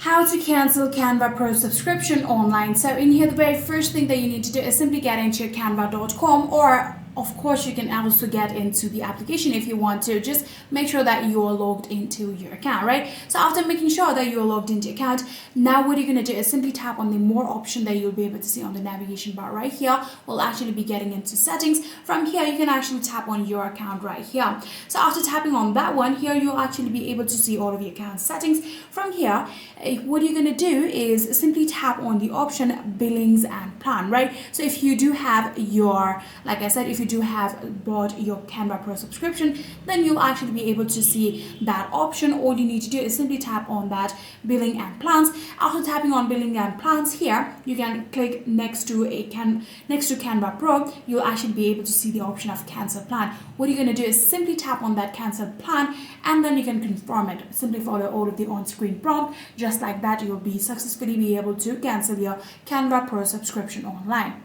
How to cancel Canva Pro subscription online. So in here, the very first thing that you need to do is simply get into your canva.com, or of course you can also get into the application if you want to. Just make sure that you are logged into your account, right? So after making sure that you are logged into your account, now what you're going to do is simply tap on the more option that you'll be able to see on the navigation bar right here. We'll actually be getting into settings. From here, you can actually tap on your account right here. So after tapping on that one, here you'll actually be able to see all of your account settings. From here, what you're going to do is simply tap on the option billings and plan, right? So if you do have your, like I said, if you do have bought your Canva Pro subscription, then you'll actually be able to see that option. All you need to do is simply tap on that billing and plans. After tapping on billing and plans here, you can click next to Canva Pro. You'll actually be able to see the option of cancel plan. What you're going to do is simply tap on that cancel plan, and then you can confirm it. Simply follow all of the on-screen prompt. Just like that, you'll be successfully be able to cancel your Canva Pro subscription online.